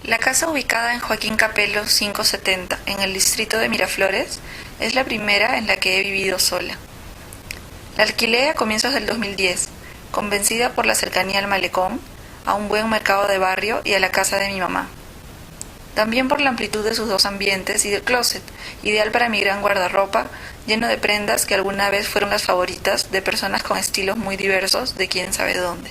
La casa ubicada en Joaquín Capello 570, en el distrito de Miraflores, es la primera en la que he vivido sola. La alquilé a comienzos del 2010, convencida por la cercanía al malecón, a un buen mercado de barrio y a la casa de mi mamá. También por la amplitud de sus dos ambientes y del closet, ideal para mi gran guardarropa, lleno de prendas que alguna vez fueron las favoritas de personas con estilos muy diversos de quién sabe dónde.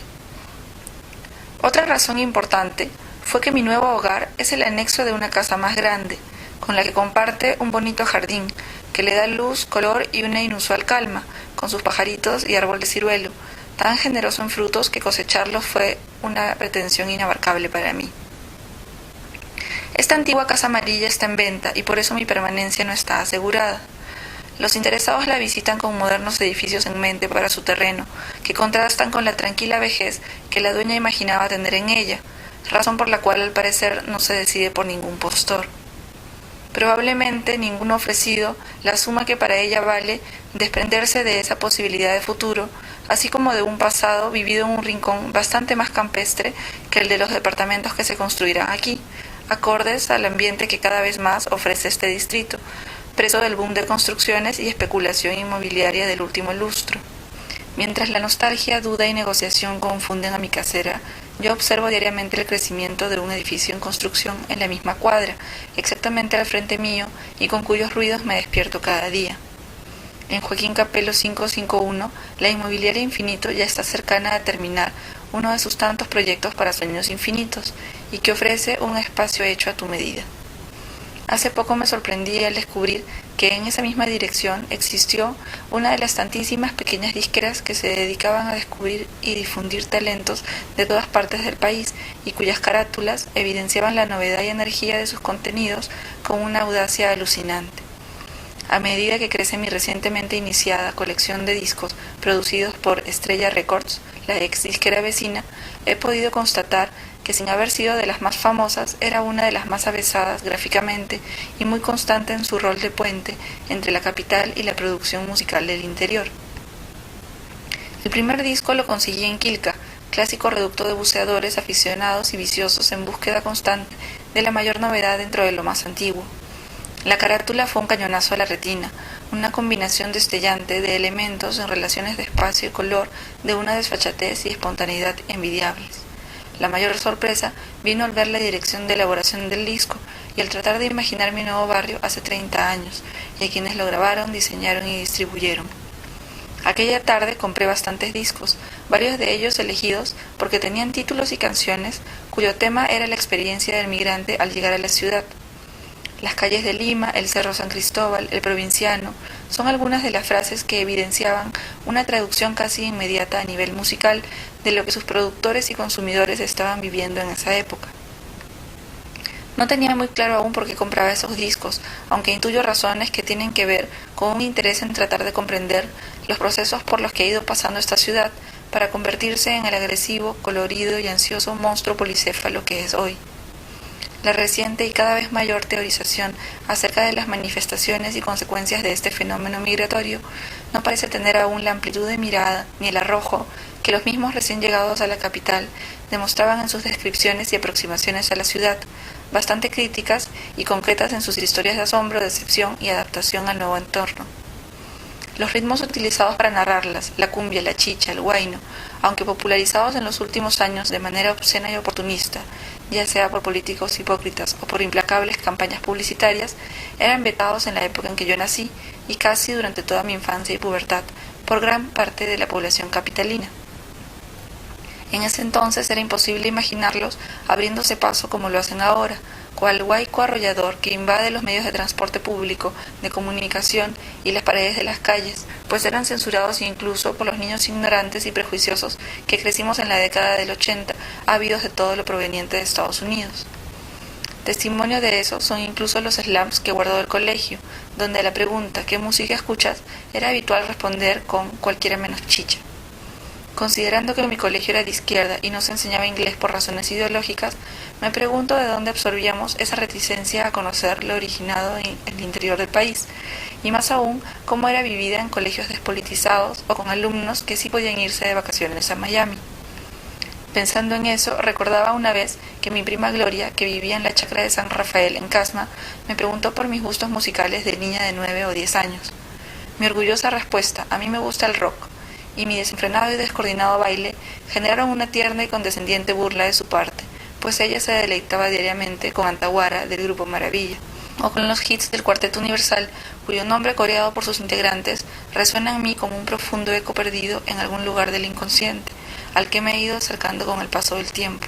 Otra razón importante fue que mi nuevo hogar es el anexo de una casa más grande, con la que comparte un bonito jardín, que le da luz, color y una inusual calma, con sus pajaritos y árbol de ciruelo, tan generoso en frutos que cosecharlos fue una pretensión inabarcable para mí. Esta antigua casa amarilla está en venta y por eso mi permanencia no está asegurada. Los interesados la visitan con modernos edificios en mente para su terreno, que contrastan con la tranquila vejez que la dueña imaginaba tener en ella, razón por la cual al parecer no se decide por ningún postor. Probablemente ninguno ha ofrecido la suma que para ella vale desprenderse de esa posibilidad de futuro, así como de un pasado vivido en un rincón bastante más campestre que el de los departamentos que se construirán aquí, acordes al ambiente que cada vez más ofrece este distrito, preso del boom de construcciones y especulación inmobiliaria del último lustro. Mientras la nostalgia, duda y negociación confunden a mi casera, yo observo diariamente el crecimiento de un edificio en construcción en la misma cuadra, exactamente al frente mío, y con cuyos ruidos me despierto cada día. En Joaquín Capello 551, la inmobiliaria Infinito ya está cercana a terminar uno de sus tantos proyectos para sueños infinitos, y que ofrece un espacio hecho a tu medida. Hace poco me sorprendí al descubrir que en esa misma dirección existió una de las tantísimas pequeñas disqueras que se dedicaban a descubrir y difundir talentos de todas partes del país y cuyas carátulas evidenciaban la novedad y energía de sus contenidos con una audacia alucinante. A medida que crece mi recientemente iniciada colección de discos producidos por Estrella Records, la ex disquera vecina, he podido constatar que sin haber sido de las más famosas, era una de las más avesadas gráficamente y muy constante en su rol de puente entre la capital y la producción musical del interior. El primer disco lo conseguí en Quilca, clásico reducto de buceadores aficionados y viciosos en búsqueda constante de la mayor novedad dentro de lo más antiguo. La carátula fue un cañonazo a la retina, una combinación destellante de elementos en relaciones de espacio y color de una desfachatez y espontaneidad envidiables. La mayor sorpresa vino al ver la dirección de elaboración del disco y al tratar de imaginar mi nuevo barrio hace 30 años y a quienes lo grabaron, diseñaron y distribuyeron. Aquella tarde compré bastantes discos, varios de ellos elegidos porque tenían títulos y canciones cuyo tema era la experiencia del migrante al llegar a la ciudad. Las calles de Lima, el Cerro San Cristóbal, el Provinciano, son algunas de las frases que evidenciaban una traducción casi inmediata a nivel musical de lo que sus productores y consumidores estaban viviendo en esa época. No tenía muy claro aún por qué compraba esos discos, aunque intuyo razones que tienen que ver con un interés en tratar de comprender los procesos por los que ha ido pasando esta ciudad para convertirse en el agresivo, colorido y ansioso monstruo policéfalo que es hoy. La reciente y cada vez mayor teorización acerca de las manifestaciones y consecuencias de este fenómeno migratorio no parece tener aún la amplitud de mirada ni el arrojo que los mismos recién llegados a la capital demostraban en sus descripciones y aproximaciones a la ciudad, bastante críticas y concretas en sus historias de asombro, decepción y adaptación al nuevo entorno. Los ritmos utilizados para narrarlas, la cumbia, la chicha, el huayno, aunque popularizados en los últimos años de manera obscena y oportunista, ya sea por políticos hipócritas o por implacables campañas publicitarias, eran vetados en la época en que yo nací y casi durante toda mi infancia y pubertad por gran parte de la población capitalina. En ese entonces era imposible imaginarlos abriéndose paso como lo hacen ahora, cual huaico arrollador que invade los medios de transporte público, de comunicación y las paredes de las calles, pues eran censurados incluso por los niños ignorantes y prejuiciosos que crecimos en la década del 80, ávidos de todo lo proveniente de Estados Unidos. Testimonio de eso son incluso los slams que guardó el colegio, donde a la pregunta ¿qué música escuchas? Era habitual responder con cualquiera menos chicha. Considerando que mi colegio era de izquierda y no se enseñaba inglés por razones ideológicas, me pregunto de dónde absorbíamos esa reticencia a conocer lo originado en el interior del país, y más aún cómo era vivida en colegios despolitizados o con alumnos que sí podían irse de vacaciones a Miami. Pensando en eso, recordaba una vez que mi prima Gloria, que vivía en la chacra de San Rafael, en Casma, me preguntó por mis gustos musicales de niña de 9 o 10 años. Mi orgullosa respuesta, a mí me gusta el rock, y mi desenfrenado y descoordinado baile generaron una tierna y condescendiente burla de su parte, pues ella se deleitaba diariamente con Antaguara del grupo Maravilla, o con los hits del Cuarteto Universal, cuyo nombre coreado por sus integrantes resuena en mí como un profundo eco perdido en algún lugar del inconsciente, al que me he ido acercando con el paso del tiempo.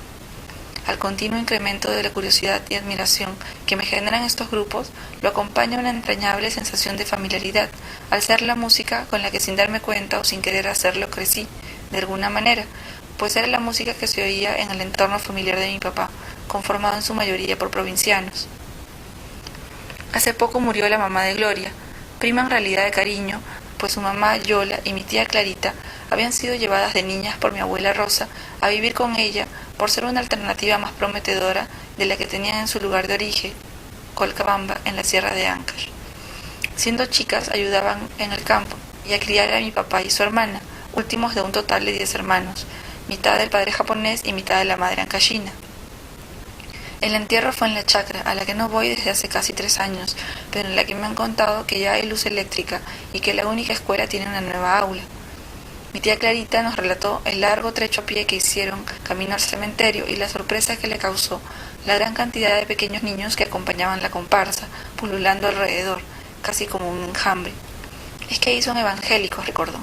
Al continuo incremento de la curiosidad y admiración que me generan estos grupos, lo acompaña una entrañable sensación de familiaridad, al ser la música con la que sin darme cuenta o sin querer hacerlo crecí, de alguna manera, pues era la música que se oía en el entorno familiar de mi papá, conformado en su mayoría por provincianos. Hace poco murió la mamá de Gloria, prima en realidad de cariño, pues su mamá Yola y mi tía Clarita habían sido llevadas de niñas por mi abuela Rosa a vivir con ella por ser una alternativa más prometedora de la que tenían en su lugar de origen, Colcabamba, en la sierra de Ancash. Siendo chicas ayudaban en el campo y a criar a mi papá y su hermana, últimos de un total de 10 hermanos, mitad del padre japonés y mitad de la madre ancashina. El entierro fue en la chacra, a la que no voy desde hace casi 3 años, pero en la que me han contado que ya hay luz eléctrica y que la única escuela tiene una nueva aula. Mi tía Clarita nos relató el largo trecho a pie que hicieron camino al cementerio y la sorpresa que le causó la gran cantidad de pequeños niños que acompañaban la comparsa, pululando alrededor, casi como un enjambre. Es que ahí son evangélicos, recordó.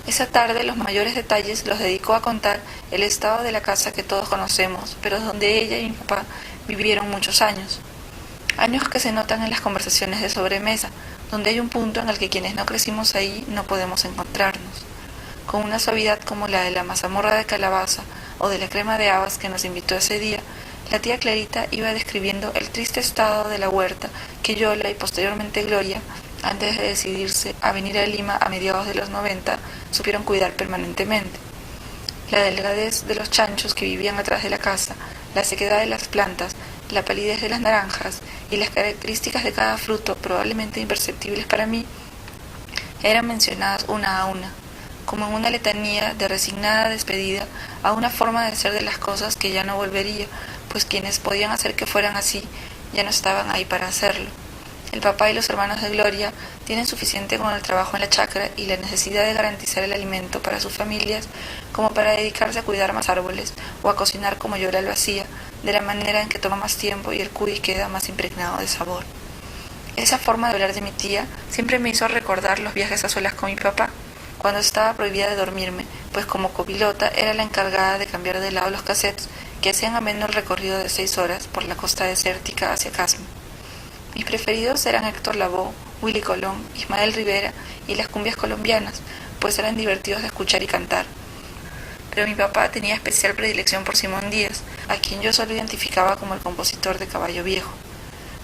Esa tarde los mayores detalles los dedicó a contar el estado de la casa que todos conocemos, pero donde ella y mi papá vivieron muchos años. Años que se notan en las conversaciones de sobremesa, donde hay un punto en el que quienes no crecimos ahí no podemos encontrarnos. Con una suavidad como la de la mazamorra de calabaza o de la crema de habas que nos invitó ese día, la tía Clarita iba describiendo el triste estado de la huerta que Yola y posteriormente Gloria, antes de decidirse a venir a Lima a mediados de los 90, supieron cuidar permanentemente. La delgadez de los chanchos que vivían atrás de la casa, la sequedad de las plantas, la palidez de las naranjas y las características de cada fruto, probablemente imperceptibles para mí, eran mencionadas una a una, como en una letanía de resignada despedida a una forma de ser de las cosas que ya no volvería, pues quienes podían hacer que fueran así ya no estaban ahí para hacerlo. El papá y los hermanos de Gloria tienen suficiente con el trabajo en la chacra y la necesidad de garantizar el alimento para sus familias como para dedicarse a cuidar más árboles o a cocinar como Yola lo hacía, de la manera en que toma más tiempo y el cuy queda más impregnado de sabor. Esa forma de hablar de mi tía siempre me hizo recordar los viajes a solas con mi papá, cuando estaba prohibida de dormirme, pues como copilota era la encargada de cambiar de lado los cassettes que hacían ameno el recorrido de 6 horas por la costa desértica hacia Casma. Mis preferidos eran Héctor Lavoe, Willy Colón, Ismael Rivera y las cumbias colombianas, pues eran divertidos de escuchar y cantar. Pero mi papá tenía especial predilección por Simón Díaz, a quien yo solo identificaba como el compositor de Caballo Viejo.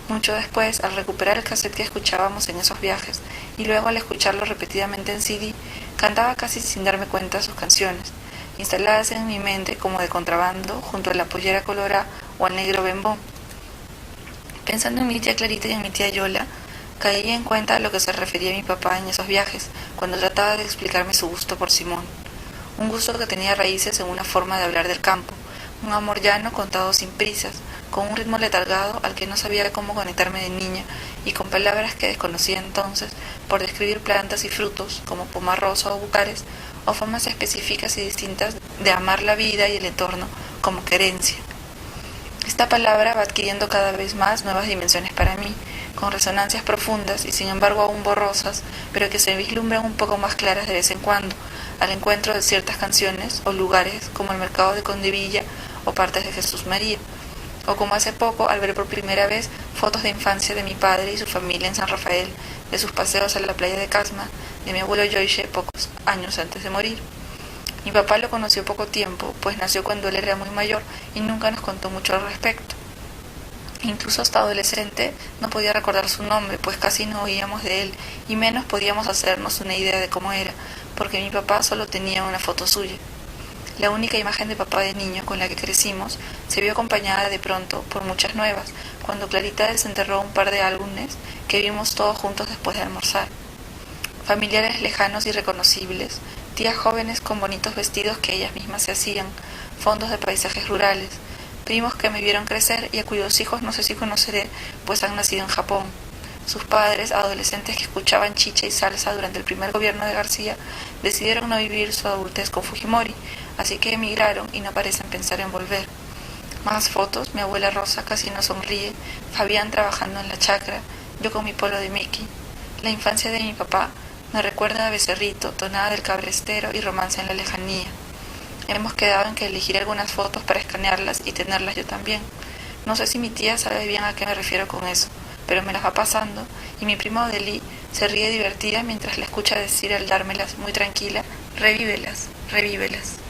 Mucho después, al recuperar el cassette que escuchábamos en esos viajes, y luego al escucharlo repetidamente en CD, cantaba casi sin darme cuenta sus canciones, instaladas en mi mente como de contrabando junto a la pollera colorada o al negro bembón. Pensando en mi tía Clarita y en mi tía Yola, caí en cuenta a lo que se refería mi papá en esos viajes, cuando trataba de explicarme su gusto por Simón. Un gusto que tenía raíces en una forma de hablar del campo, un amor llano contado sin prisas, con un ritmo letargado al que no sabía cómo conectarme de niña y con palabras que desconocía entonces por describir plantas y frutos como pomarrosa o bucares, o formas específicas y distintas de amar la vida y el entorno como querencia. Esta palabra va adquiriendo cada vez más nuevas dimensiones para mí, con resonancias profundas y sin embargo aún borrosas, pero que se vislumbran un poco más claras de vez en cuando, al encuentro de ciertas canciones o lugares como el mercado de Condevilla o partes de Jesús María, o como hace poco al ver por primera vez fotos de infancia de mi padre y su familia en San Rafael, de sus paseos a la playa de Casma, de mi abuelo Joyce pocos años antes de morir. Mi papá lo conoció poco tiempo, pues nació cuando él era muy mayor y nunca nos contó mucho al respecto. Incluso hasta adolescente no podía recordar su nombre, pues casi no oíamos de él y menos podíamos hacernos una idea de cómo era, porque mi papá solo tenía una foto suya. La única imagen de papá de niño con la que crecimos se vio acompañada de pronto por muchas nuevas, cuando Clarita desenterró un par de álbumes que vimos todos juntos después de almorzar. Familiares lejanos y reconocibles, tías jóvenes con bonitos vestidos que ellas mismas se hacían, fondos de paisajes rurales, primos que me vieron crecer y a cuyos hijos no sé si conoceré, pues han nacido en Japón. Sus padres, adolescentes que escuchaban chicha y salsa durante el primer gobierno de García, decidieron no vivir su adultez con Fujimori, así que emigraron y no parecen pensar en volver. Más fotos: mi abuela Rosa casi no sonríe, Fabián trabajando en la chacra, yo con mi polo de Mickey. La infancia de mi papá me recuerda a Becerrito, tonada del cabrestero y romance en la lejanía. Hemos quedado en que elegiré algunas fotos para escanearlas y tenerlas yo también. No sé si mi tía sabe bien a qué me refiero con eso, pero me las va pasando y mi prima Odeli se ríe divertida mientras la escucha decir al dármelas muy tranquila: revívelas, revívelas.